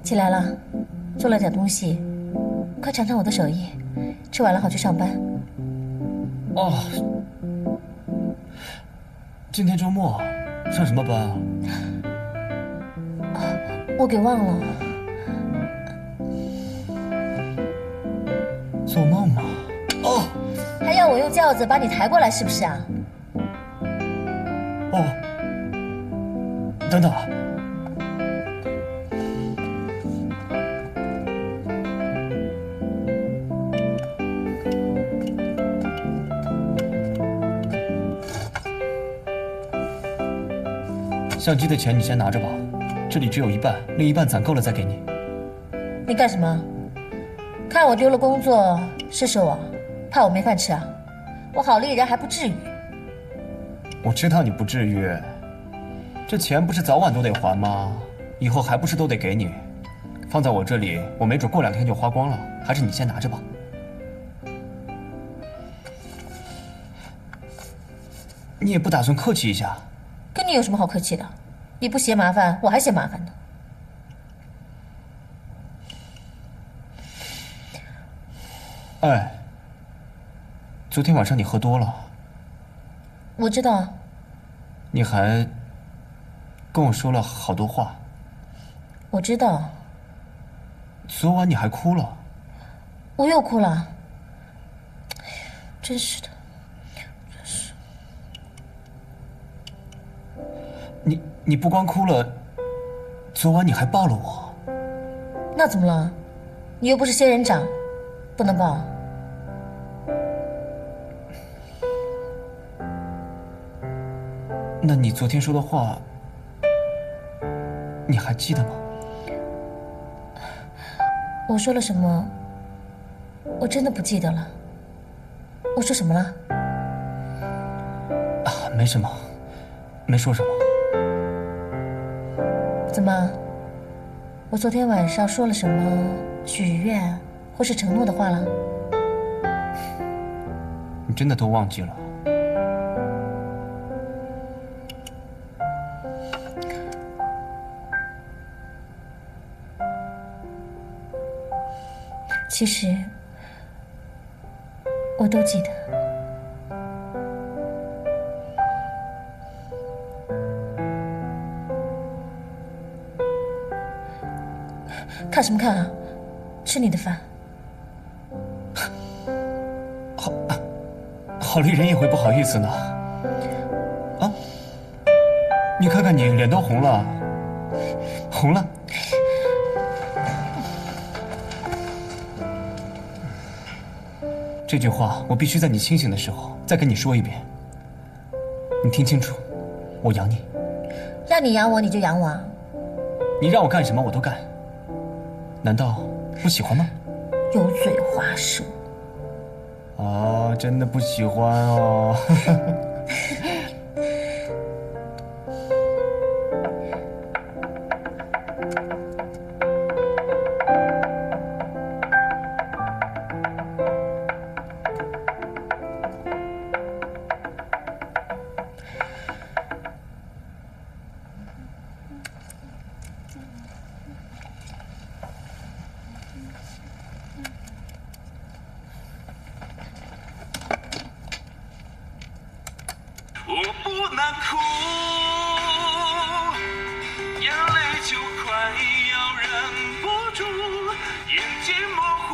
起来了，做了点东西，快尝尝我的手艺。吃完了好去上班。哦，今天周末上什么班啊？我给忘了。做梦吗？哦，还要我用轿子把你抬过来是不是啊？哦，等等。相机的钱你先拿着吧，这里只有一半，另一半攒够了再给你。你干什么？看我丢了工作，试试我，怕我没饭吃啊？我好利人还不至于。我知道你不至于，这钱不是早晚都得还吗？以后还不是都得给你？放在我这里，我没准过2天就花光了，还是你先拿着吧。你也不打算客气一下？跟你有什么好客气的？你不嫌麻烦，我还嫌麻烦呢。哎，昨天晚上你喝多了。我知道啊。你还跟我说了好多话。我知道。昨晚你还哭了。我又哭了。哎呀，真是的，真是。你不光哭了，昨晚你还抱了我。那怎么了？你又不是仙人掌，不能抱。那你昨天说的话，你还记得吗？我说了什么？我真的不记得了。我说什么了？啊，没什么，没说什么。怎么？我昨天晚上说了什么许愿或是承诺的话了？你真的都忘记了？其实我都记得。看什么看啊？吃你的饭。好利人也会不好意思呢。啊，你看看你脸都红了，红了。这句话我必须在你清醒的时候再跟你说一遍。你听清楚，我养你。让你养我你就养我啊？你让我干什么我都干。难道不喜欢吗？油嘴滑舌。啊，真的不喜欢哦。我不能哭，眼泪就快要忍不住，眼睛模糊，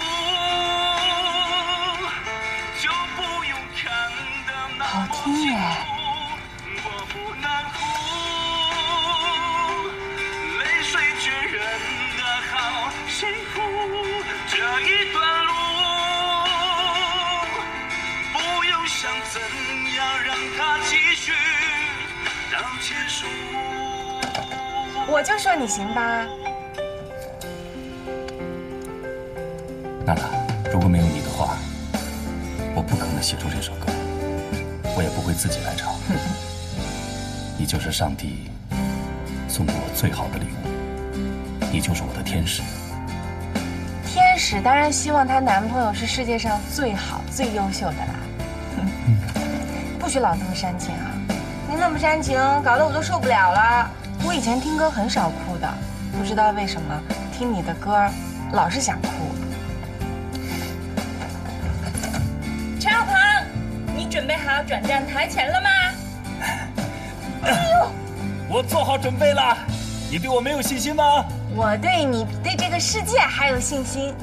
就不用看得那么清楚。我不能哭，泪水却忍得好辛苦，这一段路不用想怎样让它继续到结束。我就说你行吧。娜娜，如果没有你的话，我不可能写出这首歌，我也不会自己来唱。你就是上帝送给我最好的礼物，你就是我的天使。天使当然希望她男朋友是世界上最好、最优秀的啦。不许老那么煽情啊！您那么煽情，搞得我都受不了了。我以前听歌很少哭的，不知道为什么听你的歌，老是想哭。陈小鹏，你准备好转战台前了吗？我做好准备了。你对我没有信心吗？我对你对这个世界还有信心。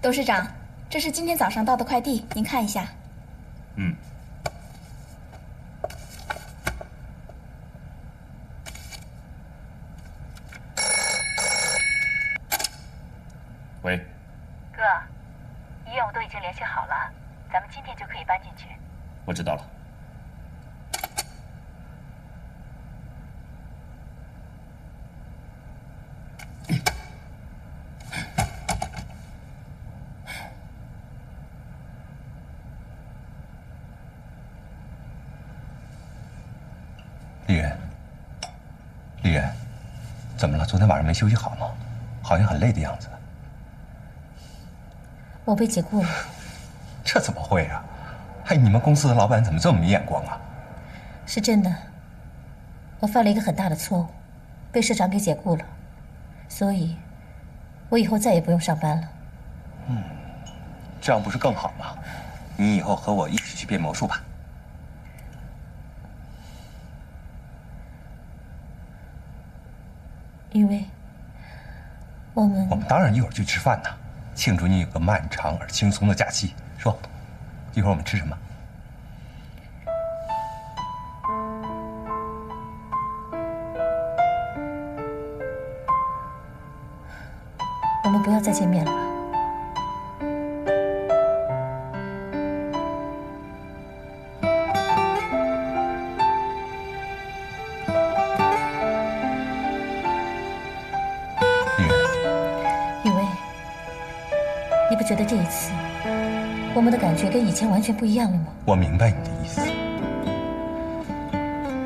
董事长，这是今天早上到的快递，您看一下。嗯。喂，哥，医院我都已经联系好了，咱们今天就可以搬进去。我知道了。丽人，丽人，怎么了？昨天晚上没休息好吗？好像很累的样子。我被解雇了。这怎么会啊？哎，你们公司的老板怎么这么没眼光啊？是真的，我犯了一个很大的错误，被社长给解雇了，所以，我以后再也不用上班了。这样不是更好吗？你以后和我一起去变魔术吧。因为我们当然一会儿去吃饭呢，庆祝你有个漫长而轻松的假期。说，一会儿我们吃什么？我们不要再见面了吧？雨薇，你不觉得这一次我们的感觉跟以前完全不一样了吗？我明白你的意思。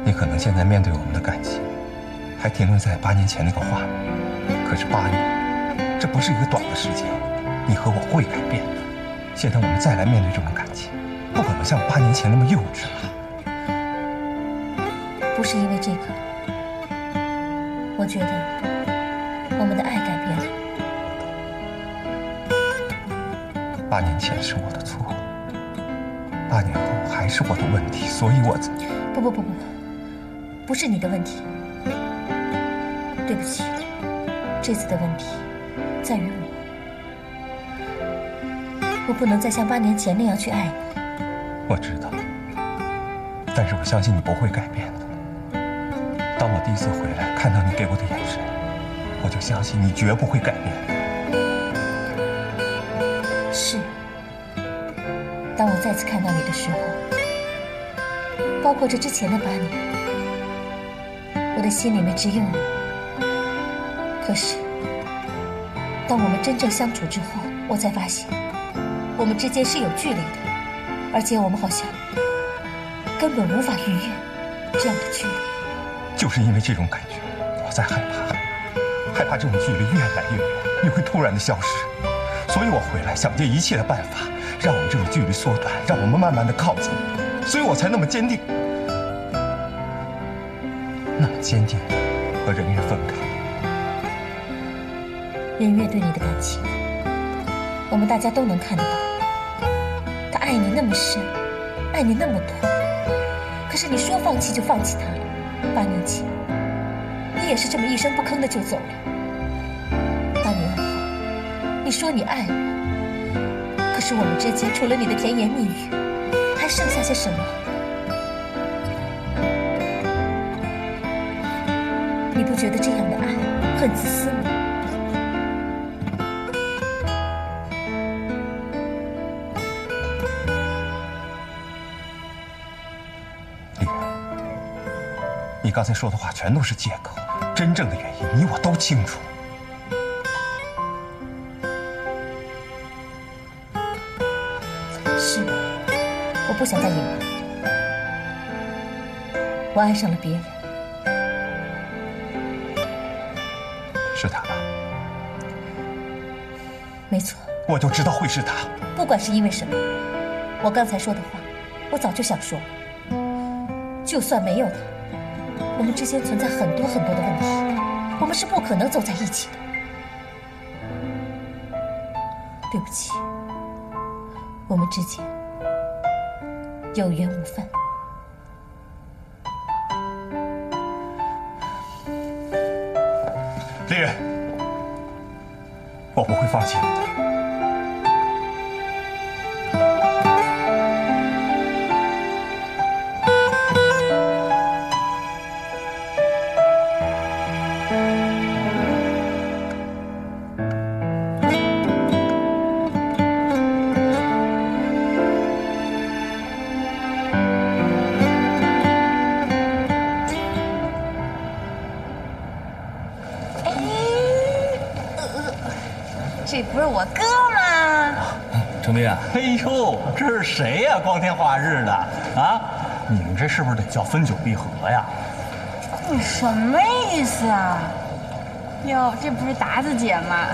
你可能现在面对我们的感情，还停留在8年前那个画面。可是8年，这不是一个短的时间，你和我会改变的。现在我们再来面对这种感情，不可能像8年前那么幼稚了。不是因为这个，我觉得我们的爱改变了。8年前是我的错，8年后还是我的问题，所以我不是你的问题。对不起，这次的问题在于我不能再像8年前那样去爱你。我知道，但是我相信你不会改变的。当我第一次回来看到你给我的眼神，我就相信你绝不会改变的。是，当我再次看到你的时候，包括这之前的8年，我的心里面只有你。可是，当我们真正相处之后，我才发现，我们之间是有距离的，而且我们好像根本无法逾越这样的距离。就是因为这种感觉，我在害怕这种距离越来越远，你会突然的消失。所以我回来想尽一切的办法，让我们这种距离缩短，让我们慢慢的靠近。所以我才那么坚定，和人越分开。人越对你的感情，我们大家都能看得到。他爱你那么深，爱你那么多，可是你说放弃就放弃他了。8年前，你也是这么一声不吭的就走了。8年后，你说你爱我，可是我们之间除了你的甜言蜜语，还剩下些什么？你不觉得这样的爱很自私吗？你刚才说的话全都是借口，真正的原因你我都清楚。是，我不想再隐瞒，我爱上了别人。是他吧？没错，我就知道会是他。不管是因为什么，我刚才说的话，我早就想说了。就算没有他，我们之间存在很多很多的问题，我们是不可能走在一起的。对不起，我们之间有缘无分。丽人，我不会放弃你的。这不是我哥吗？程斌啊，哎呦，这是谁呀？光天化日的啊！你们这是不是得叫分久必合呀？你什么意思啊？哟，这不是达子姐吗？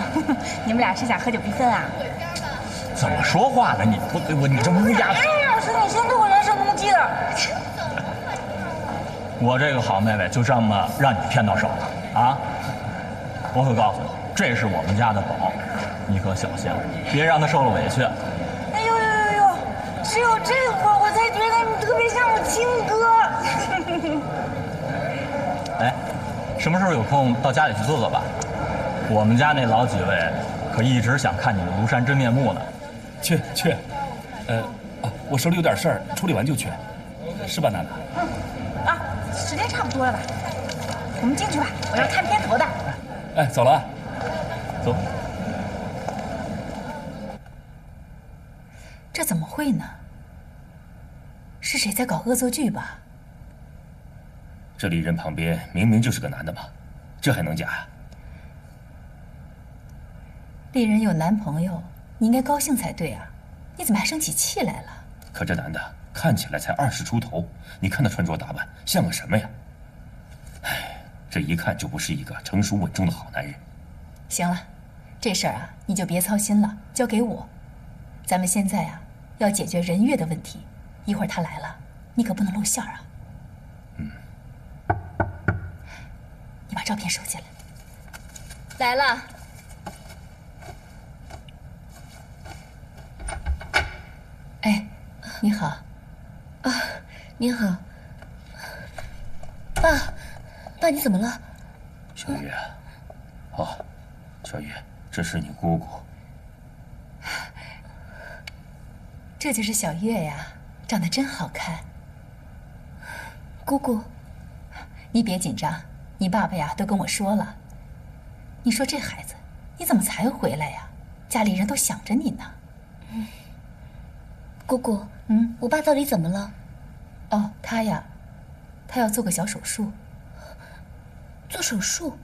你们俩是想合久必分啊？怎么说话呢？你这乌鸦！哎呀，是你先对我人身攻击的。我这个好妹妹就这么让你骗到手了啊！我可告诉你，这是我们家的宝，你可小心了，别让她受了委屈。哎呦呦呦呦！只有这会儿我才觉得你特别像我亲哥。哎，什么时候有空到家里去坐坐吧？我们家那老几位可一直想看你的庐山真面目呢。去，我手里有点事儿，处理完就去，是吧，娜娜？啊，时间差不多了吧？我们进去吧，我要看片头的。哎，走了啊。走。这怎么会呢？是谁在搞恶作剧吧？这丽人旁边明明就是个男的嘛，这还能假呀？丽人有男朋友，你应该高兴才对啊！你怎么还生起气来了？可这男的看起来才20出头，你看他穿着打扮像个什么呀？哎，这一看就不是一个成熟稳重的好男人。行了，这事儿啊，你就别操心了，交给我。咱们现在啊，要解决人月的问题。一会儿他来了，你可不能露馅啊。你把照片收进来。来了。哎，你好。啊，您好。爸，你怎么了？小月，哦，小月，这是你姑姑。这就是小月呀，长得真好看。姑姑，你别紧张，你爸爸呀都跟我说了。你说这孩子，你怎么才回来呀？家里人都想着你呢。姑姑，我爸到底怎么了？哦，他呀，他要做个小手术。做手术？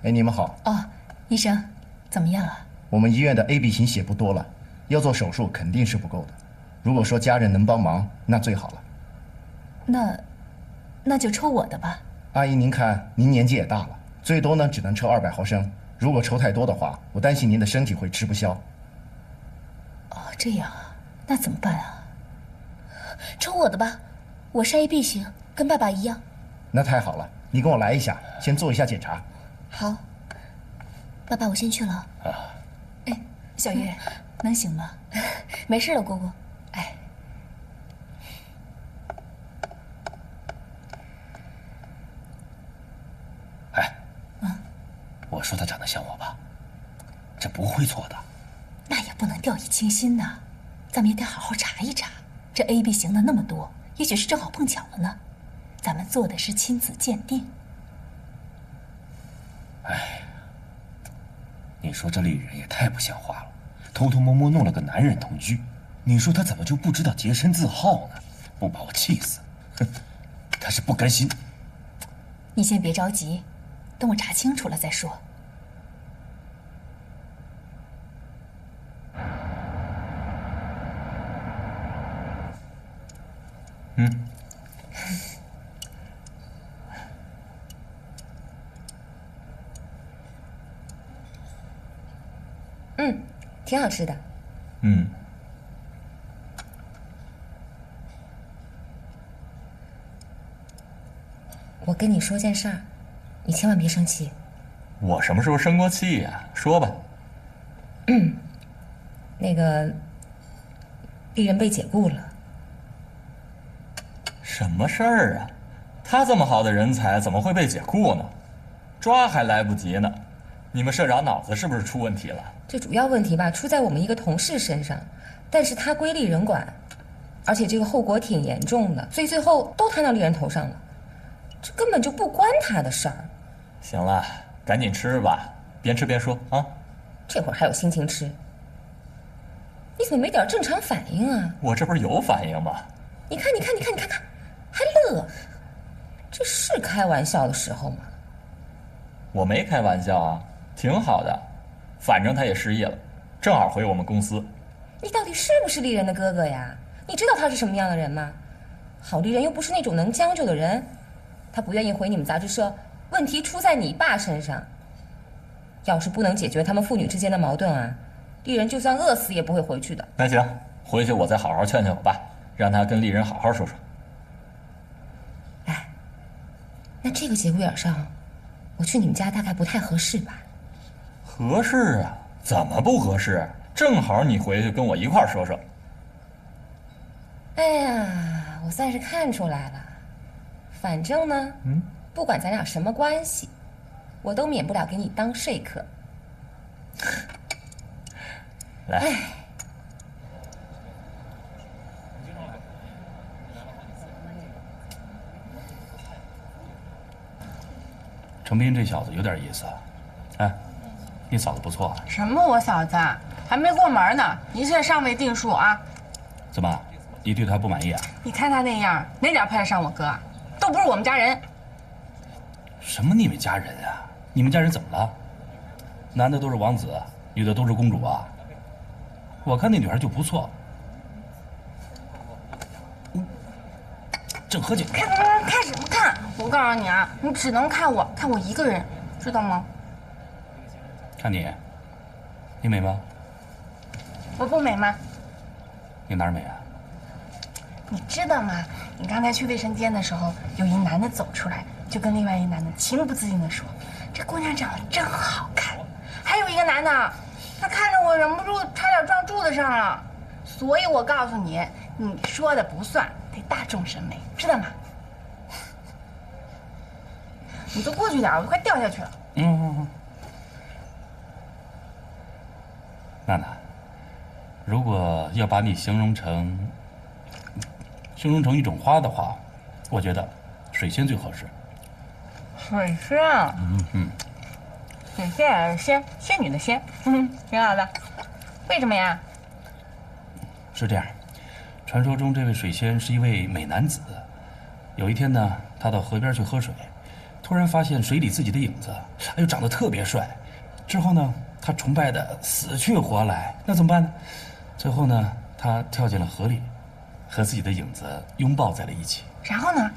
哎，你们好。哦，医生，怎么样啊？我们医院的 AB 型血不多了，要做手术肯定是不够的。如果说家人能帮忙，那最好了。那就抽我的吧。阿姨，您看您年纪也大了，最多呢只能抽200毫升。如果抽太多的话，我担心您的身体会吃不消。哦，这样啊，那怎么办啊？抽我的吧，我是 AB 型，跟爸爸一样。那太好了，你跟我来一下，先做一下检查。好，爸爸，我先去了。啊，哎，小月，能行吗？没事了，姑姑。哎，我说他长得像我吧，这不会错的。那也不能掉以轻心呐，咱们也得好好查一查。这 AB 型的那么多，也许是正好碰巧了呢。咱们做的是亲子鉴定。哎，你说这丽人也太不像话了，偷偷摸摸弄了个男人同居，你说他怎么就不知道洁身自好呢？不把我气死！哼，他是不甘心。你先别着急，等我查清楚了再说。挺好吃的。嗯。我跟你说件事儿，你千万别生气。我什么时候生过气呀？说吧。那个丽人被解雇了。什么事儿啊？他这么好的人才，怎么会被解雇呢？抓还来不及呢。你们社长脑子是不是出问题了？这主要问题吧，出在我们一个同事身上，但是他归丽人管，而且这个后果挺严重的，所以最后都摊到丽人头上了。这根本就不关他的事儿。行了，赶紧吃吧，边吃边说啊。这会儿还有心情吃？你怎么没点正常反应啊？我这不是有反应吗？你看，还乐，这是开玩笑的时候吗？我没开玩笑啊，挺好的，反正他也失业了，正好回我们公司。你到底是不是丽人的哥哥呀？你知道他是什么样的人吗？郝丽人又不是那种能将就的人，他不愿意回你们杂志社，问题出在你爸身上。要是不能解决他们父女之间的矛盾啊，丽人就算饿死也不会回去的。那行，回去我再好好劝劝我爸，让他跟丽人好好说说。哎，那这个节骨眼上，我去你们家大概不太合适吧？合适啊，怎么不合适？正好你回去跟我一块儿说说。哎呀，我算是看出来了，反正呢，不管咱俩什么关系，我都免不了给你当说客。来。哎，程斌这小子有点意思啊。哎，你嫂子不错。什么我嫂子啊，还没过门呢，一切尚未定数啊。怎么，你对他不满意啊？你看他那样，哪点配得上我哥啊？都不是我们家人。什么你们家人啊？你们家人怎么了？男的都是王子，女的都是公主啊？我看那女孩就不错。正喝酒。看什么看？我告诉你啊，你只能看我一个人，知道吗？看你，你美吗？我不美吗？你哪儿美啊？你知道吗？你刚才去卫生间的时候，有一男的走出来，就跟另外一男的情不自禁地说：“这姑娘长得真好看。”还有一个男的，他看着我忍不住差点撞柱子上了。所以我告诉你，你说的不算，得大众审美，知道吗？你都过去点，我都快掉下去了。娜娜，如果要把你形容成一种花的话，我觉得水仙最合适。水仙，水仙，仙女的仙，挺好的。为什么呀？是这样，传说中这位水仙是一位美男子。有一天呢，他到河边去喝水，突然发现水里自己的影子，哎呦，长得特别帅。之后呢，他崇拜的死去活来，那怎么办呢？最后呢，他跳进了河里，和自己的影子拥抱在了一起。然后呢？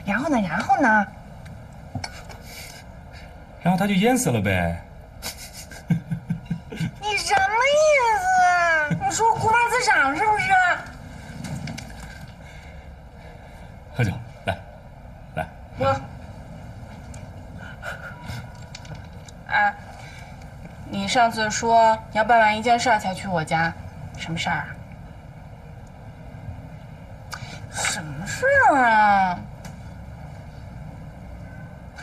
然后他就淹死了呗。你什么意思啊？你说孤芳自赏是不是？喝酒，来。我，哎，你上次说你要办完一件事才去我家，什么事儿啊？什么事儿啊？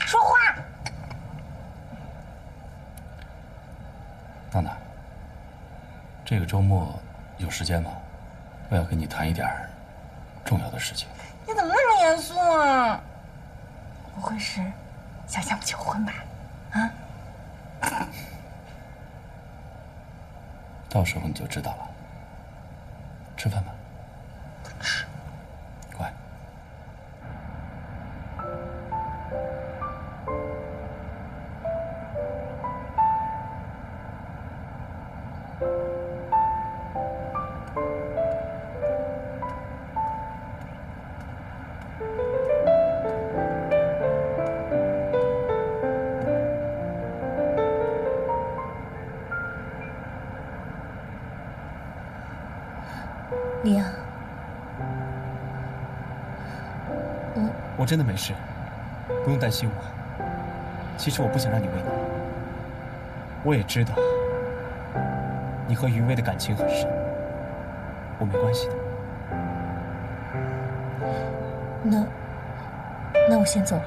说话！娜娜，这个周末有时间吗？我要跟你谈一点重要的事情。你怎么那么严肃啊？不会是想向我求婚吧？啊？到时候你就知道了。吃饭吧。吃。乖。李阳，我真的没事，不用担心我。其实我不想让你为难，我也知道你和于薇的感情很深，我没关系的。那我先走了。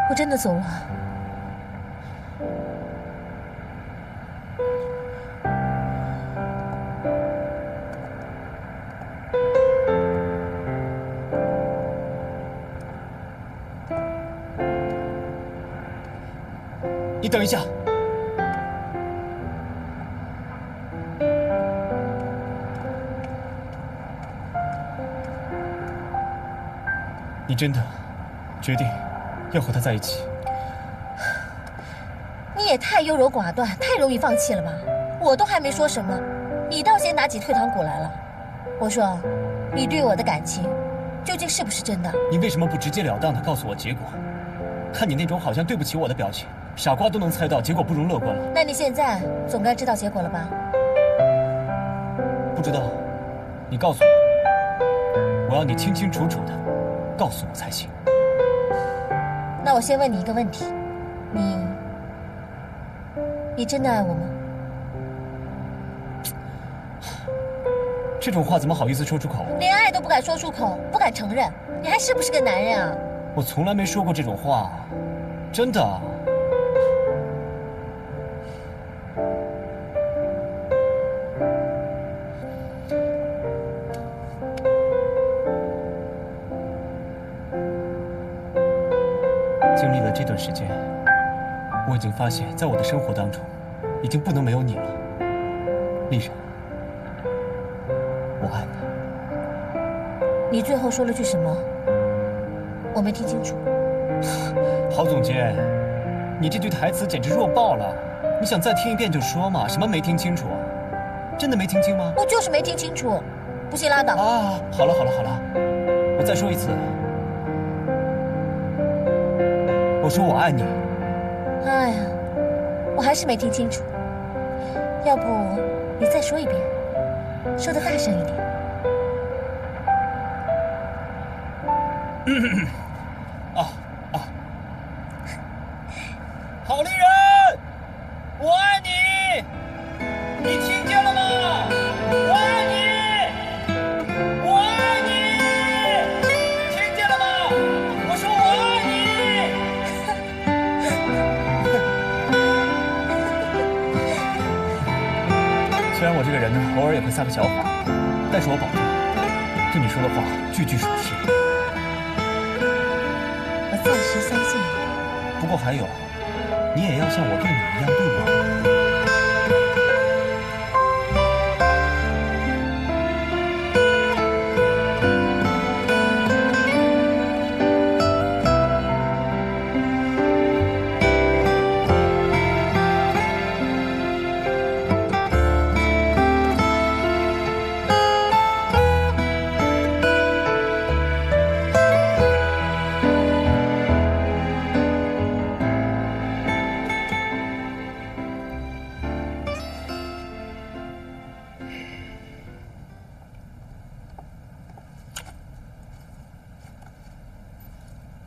我真的走了。你等一下。你真的决定要和他在一起？你也太优柔寡断，太容易放弃了吧？我都还没说什么，你倒先拿起退堂鼓来了。我说，你对我的感情究竟是不是真的？你为什么不直截了当的告诉我结果？看你那种好像对不起我的表情，傻瓜都能猜到结果不容乐观了。那你现在总该知道结果了吧？不知道，你告诉我，我要你清清楚楚的告诉我才行。那我先问你一个问题，你真的爱我吗？这种话怎么好意思说出口？连爱都不敢说出口，不敢承认，你还是不是个男人啊？我从来没说过这种话，真的。经历了这段时间，我已经发现，在我的生活当中，已经不能没有你了，丽人，我爱你。你最后说了句什么？我没听清楚。郝总监，你这句台词简直弱爆了！你想再听一遍就说嘛，什么没听清楚？真的没听清吗？我就是没听清楚，不信拉倒。啊，好了，我再说一次。我说我爱你。哎呀，我还是没听清楚。要不你再说一遍，说得大声一点。好丽人，我爱你，你听见了吗？我爱你，我爱你，听见了吗？我说我爱你。虽然我这个人呢，偶尔也会撒个小谎，但是我保证，对你说的话句句属实。我暂时相信你。不过还有，你也要像我对你一样对我。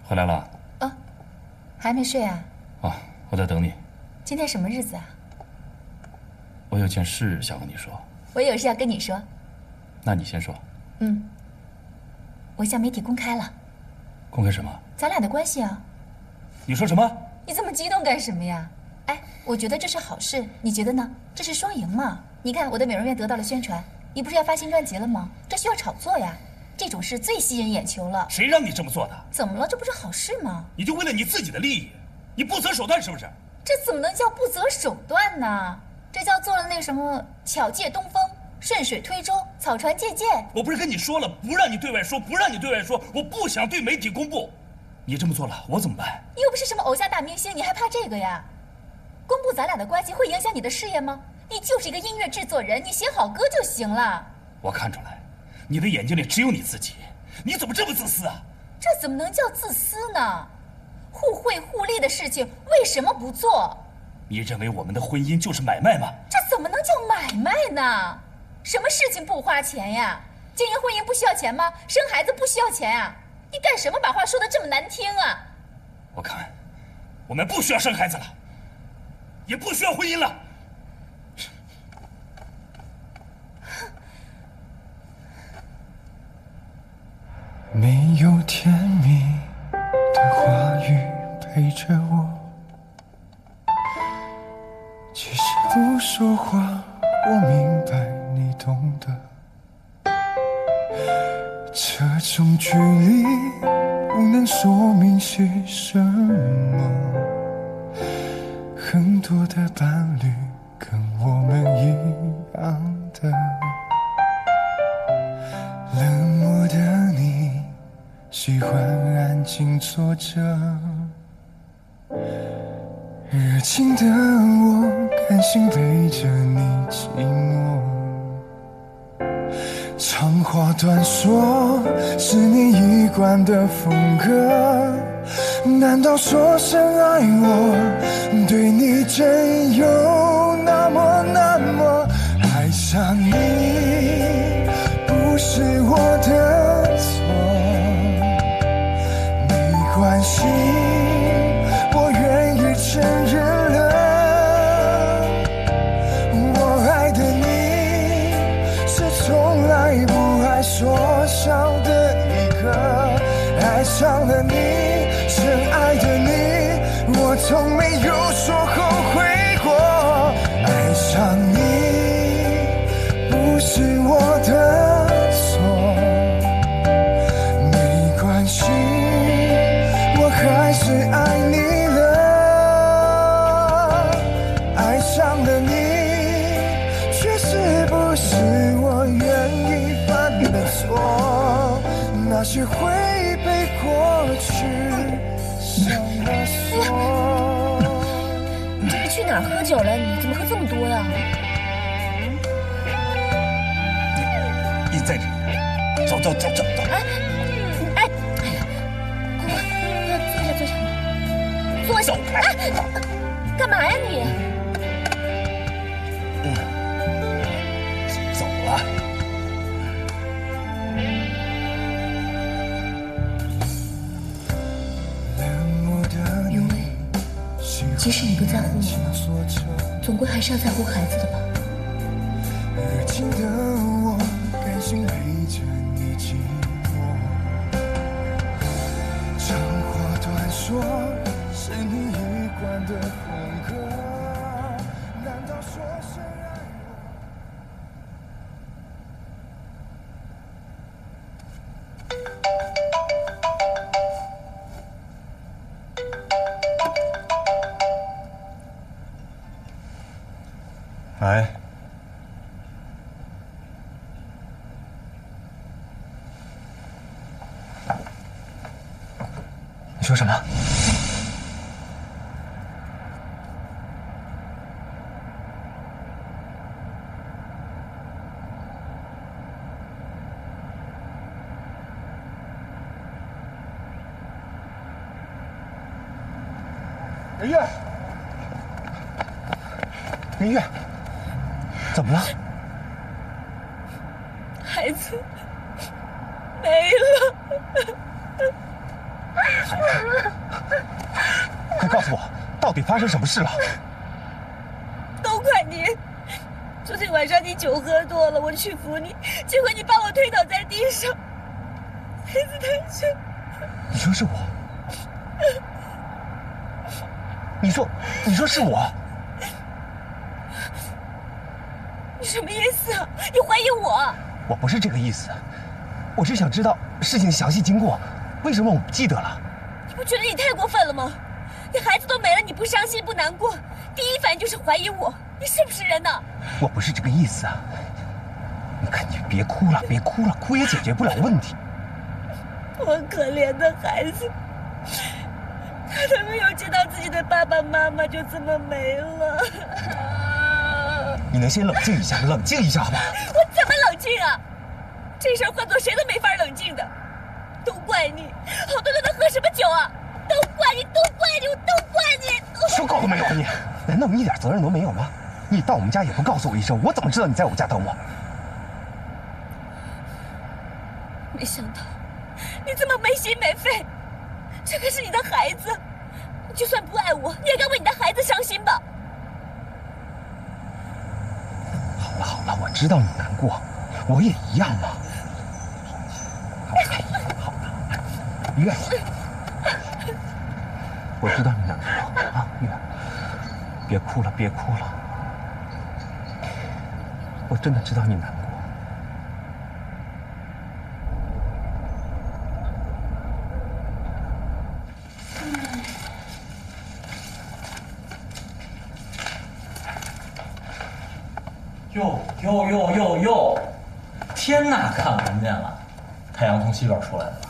回来了？哦，还没睡啊？哦，我在等你。今天什么日子啊？我有件事想和你说。我有事要跟你说。那你先说。我向媒体公开了。公开什么？咱俩的关系啊。你说什么？你这么激动干什么呀？哎，我觉得这是好事，你觉得呢？这是双赢嘛。你看我的美容院得到了宣传，你不是要发新专辑了吗？这需要炒作呀。这种事最吸引眼球了。谁让你这么做的？怎么了？这不是好事吗？你就为了你自己的利益，你不择手段是不是？这怎么能叫不择手段呢？这叫做了那个什么巧借东风，顺水推舟，草船借箭。我不是跟你说了，不让你对外说，不让你对外说，我不想对媒体公布。你这么做了，我怎么办？你又不是什么偶像大明星，你还怕这个呀？公布咱俩的关系会影响你的事业吗？你就是一个音乐制作人，你写好歌就行了。我看出来，你的眼睛里只有你自己，你怎么这么自私啊？这怎么能叫自私呢？互惠互利的事情为什么不做？你认为我们的婚姻就是买卖吗？这怎么能叫买卖呢？什么事情不花钱呀？经营婚姻不需要钱吗？生孩子不需要钱呀？你干什么把话说得这么难听啊？我看，我们不需要生孩子了，也不需要婚姻了。没有甜蜜的话语陪着我，即使不说话，我明白你懂得。这种距离不能说明些什么，很多的伴侣跟我们一样的，冷漠的你喜欢安静坐着，热情的我甘心陪着你寂寞。长话短说是你一贯的风格，难道说声爱我对你真有那么爱上你不是我的错，没关系，我愿意承认了，我爱的你是从来不爱说笑的一个，爱上了你，深爱的你，我从没有说后悔过，爱上你不是我的错，没关系，我还是爱你了，爱上了你，却是不是我愿意犯的错，那些会被过去上了锁。你这是去哪儿喝酒了？你怎么喝这么多呀？你在这里，走。哎呀，快坐下，坐下。走开！干嘛呀你？走了。云薇，即使你不在乎我，总归还是要在乎孩子的吧？热情的我甘心陪着你寂寞，长话短说是你一贯的风格，难道说是爱我？哎，你说什么？林月，林月，怎么了？孩子没了。快告诉我，到底发生什么事了？都怪你！昨天晚上你酒喝多了，我去扶你，结果你把我推倒在地上，孩子太小。你说是我？你说是我？你什么意思啊？你怀疑我？我不是这个意思，我只想知道事情的详细经过，为什么我不记得了？你不觉得你太过分了吗？你孩子都没了，你不伤心不难过，第一反应就是怀疑我，你是不是人呢？我不是这个意思啊！你看，你别哭了，别哭了，哭也解决不了问题。我可怜的孩子，他都没有见到自己的爸爸妈妈，就这么没了。你能先冷静一下，冷静一下好吗？我怎么冷静啊？这事儿换做谁都没法冷静的，都怪你！好多人都喝什么酒啊？都怪你，都怪你，我都怪你！说够了没有？你难道道你一点责任都没有吗？你到我们家也不告诉我一声，我怎么知道你在我们家等我？没想到你这么没心没肺，这可是你的孩子，你就算不爱我，你也该为你的孩子伤心吧。好了好了，我知道你难过，我也一样嘛。好了，月，我知道你难过啊，月，别哭了别哭了，我真的知道你难过。哟！天呐，看文件了，太阳从西边出来了吧？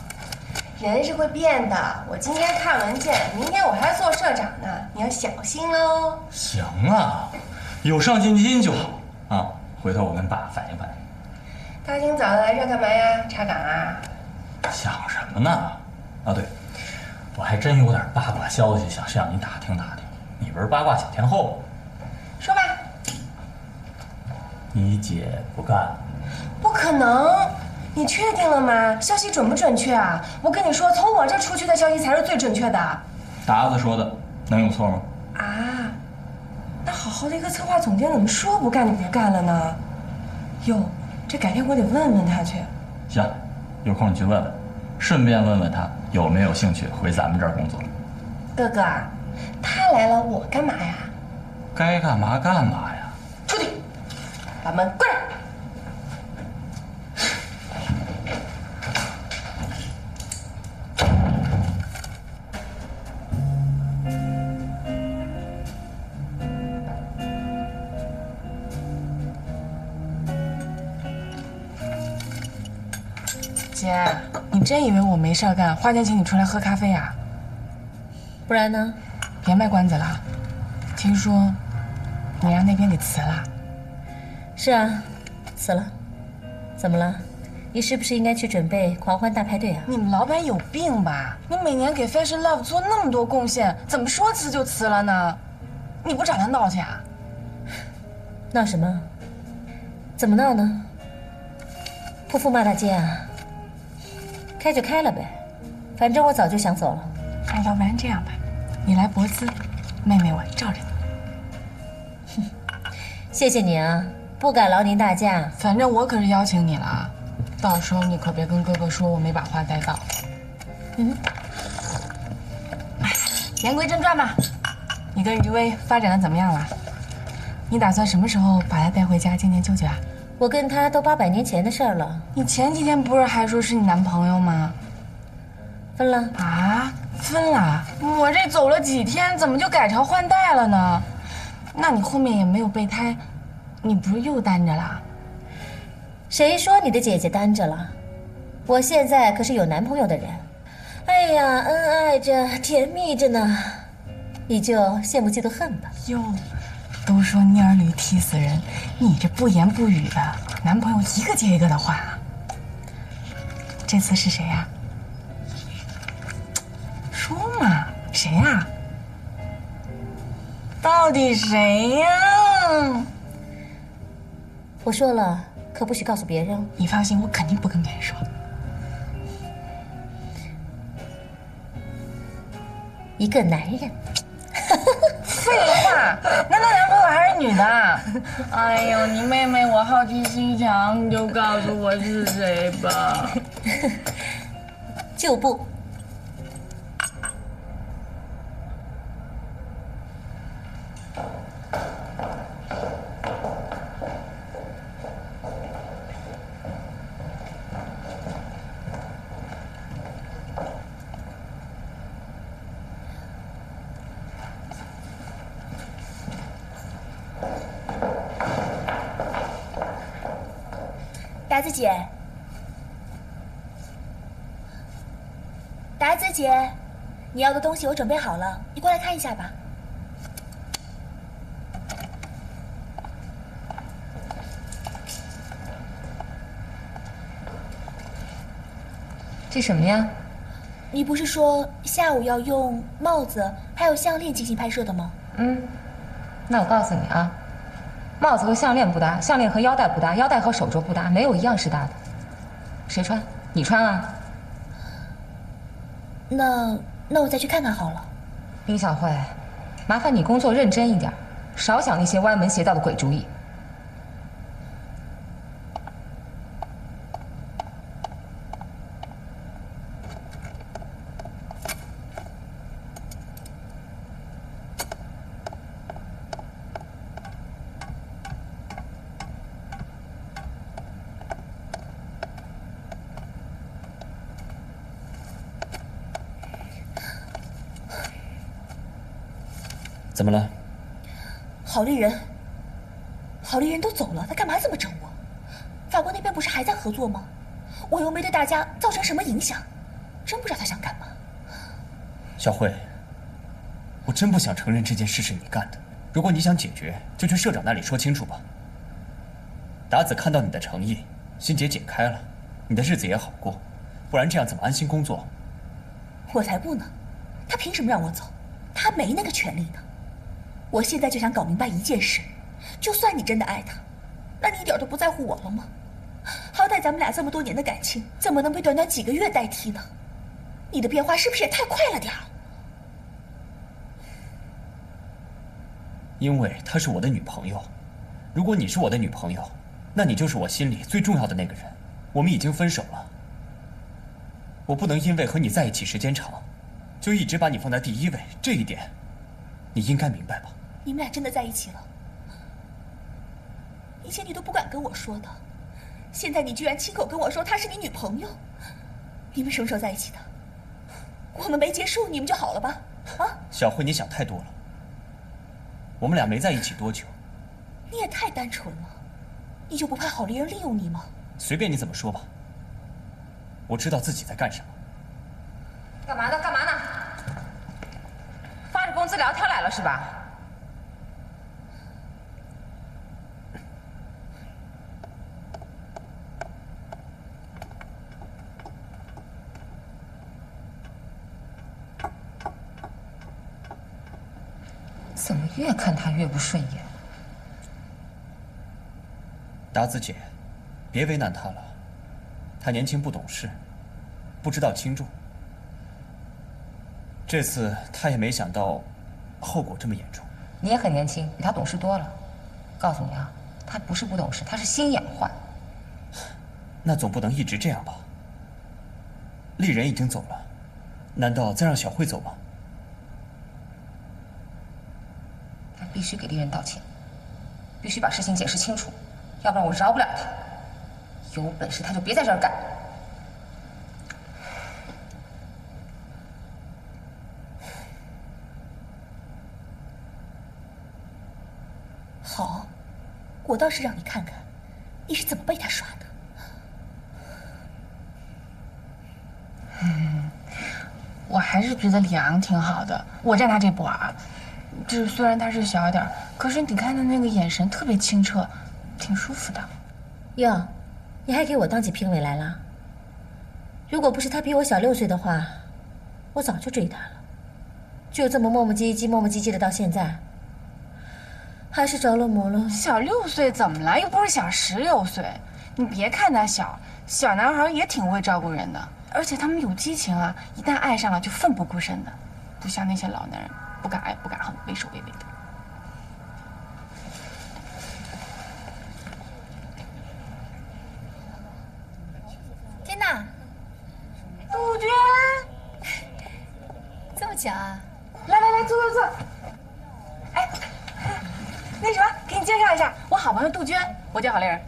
人是会变的，我今天看文件，明天我还要做社长呢，你要小心喽。行啊，有上进心就好啊。回头我跟爸反映反映。大清早的来这干嘛呀？查岗啊？想什么呢？啊，对，我还真有点八卦消息想向你打听打听。你不是八卦小天后吗？说吧。你姐不干？不可能！你确定了吗？消息准不准确啊？我跟你说，从我这出去的消息才是最准确的。达子说的，能有错吗？啊，那好好的一个策划总监，怎么说不干就不干了呢？哟，这改天我得问问他去。行，有空你去问问，顺便问问他有没有兴趣回咱们这儿工作。哥哥，他来了，我干嘛呀？该干嘛干嘛呀。出去，把门关上。姐，你真以为我没事干，花钱请你出来喝咖啡啊？不然呢？别卖关子了，听说你让那边给辞了。是啊，辞了。怎么了？你是不是应该去准备狂欢大派对啊？你们老板有病吧？你每年给 Fashion Love 做那么多贡献，怎么说辞就辞了呢？你不找他闹去啊？闹什么？怎么闹呢？泼妇骂大街啊？开就开了呗，反正我早就想走了。那要不然这样吧，你来博斯，妹妹我罩着你。谢谢你啊，不敢劳您大驾。反正我可是邀请你了，到时候你可别跟哥哥说我没把话带到。言归正传吧，你跟余威发展的怎么样了？你打算什么时候把他带回家见见舅舅啊？我跟他都800年前的事儿了。你前几天不是还说是你男朋友吗？分了啊？分了？我这走了几天，怎么就改朝换代了呢？那你后面也没有备胎，你不是又单着了？谁说你的姐姐单着了？我现在可是有男朋友的人。哎呀，恩爱着，甜蜜着呢，你就羡慕嫉妒恨吧。哟。都说蔫儿驴踢死人，你这不言不语的，男朋友一个接一个的换啊。这次是谁呀？说嘛，谁呀？到底谁呀？我说了，可不许告诉别人。你放心，我肯定不跟别人说。一个男人。废话，那男朋友还是女的？哎呦，你妹妹我好奇心强，你就告诉我是谁吧。就不。达子姐，达子姐，你要的东西我准备好了，你过来看一下吧。这什么呀？你不是说下午要用帽子还有项链进行拍摄的吗？那我告诉你啊，帽子和项链不搭，项链和腰带不搭，腰带和手镯不搭，没有一样是搭的。谁穿？你穿啊。那我再去看看好了。林小慧，麻烦你工作认真一点，少想那些歪门邪道的鬼主意。怎么了？郝丽人都走了，他干嘛这么整我？法国那边不是还在合作吗？我又没对大家造成什么影响，真不知道他想干嘛。小慧，我真不想承认这件事是你干的。如果你想解决，就去社长那里说清楚吧。达子看到你的诚意，心结解开了，你的日子也好过。不然这样怎么安心工作？我才不呢！他凭什么让我走？他没那个权利呢。我现在就想搞明白一件事，就算你真的爱他，那你一点都不在乎我了吗？好歹咱们俩这么多年的感情，怎么能被短短几个月代替呢？你的变化是不是也太快了点儿？因为她是我的女朋友，如果你是我的女朋友，那你就是我心里最重要的那个人。我们已经分手了，我不能因为和你在一起时间长，就一直把你放在第一位，这一点，你应该明白吧？你们俩真的在一起了？以前你都不敢跟我说的，现在你居然亲口跟我说她是你女朋友。你们什么时候在一起的？我们没结束，你们就好了吧？啊？小慧，你想太多了。我们俩没在一起多久。你也太单纯了，你就不怕郝丽人利用你吗？随便你怎么说吧，我知道自己在干什么。干嘛呢？干嘛呢？发着工资聊天来了是吧？怎么越看他越不顺眼？达子姐，别为难他了，他年轻不懂事，不知道轻重。这次他也没想到后果这么严重。你也很年轻，比他懂事多了。告诉你啊，他不是不懂事，他是心眼坏。那总不能一直这样吧？丽人已经走了，难道再让小慧走吗？他必须给丽人道歉，必须把事情解释清楚，要不然我饶不了他。有本事他就别在这儿干。好，我倒是让你看看，你是怎么被他耍的。我还是觉得李昂挺好的，我站他这波啊。就是虽然他是小点儿，可是你看他那个眼神特别清澈，挺舒服的。哟，你还给我当起评委来了？如果不是他比我小6岁的话，我早就追他了。就这么磨磨唧唧的到现在，还是着了魔了。小6岁怎么了？又不是小16岁。你别看他小，小男孩也挺会照顾人的，而且他们有激情啊，一旦爱上了就奋不顾身的，不像那些老男人。不敢爱不敢恨，畏首畏尾的。天哪，杜鹃，这么巧啊！来，坐。哎，那什么，给你介绍一下，我好朋友杜鹃，我叫郝丽人。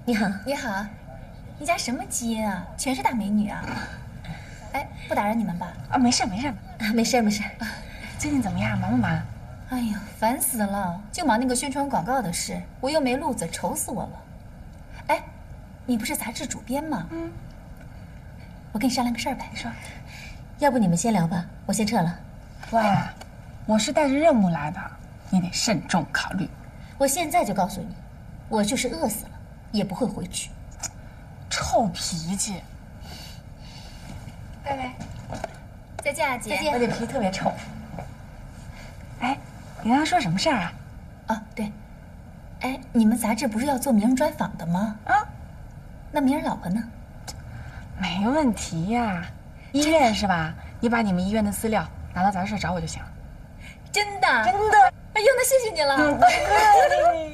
你好，你好，你家什么基因啊？全是大美女啊！哎，不打扰你们吧？啊，没事。没事。最近怎么样？忙不忙？哎呀，烦死了！就忙那个宣传广告的事，我又没路子，愁死我了。哎，你不是杂志主编吗？我跟你商量个事儿呗。你说，要不你们先聊吧，我先撤了。喂，我是带着任务来的，你得慎重考虑。我现在就告诉你，我就是饿死了也不会回去。臭脾气。拜拜。再见啊，姐。再见。我这脾气特别臭。哎，你跟他说什么事儿啊？啊，对。哎，你们杂志不是要做名人专访的吗？啊，那名人老婆呢？没问题呀。医院是吧？你把你们医院的资料拿到杂志社找我就行了。真的？真的。哎呦，那谢谢你了。不客气。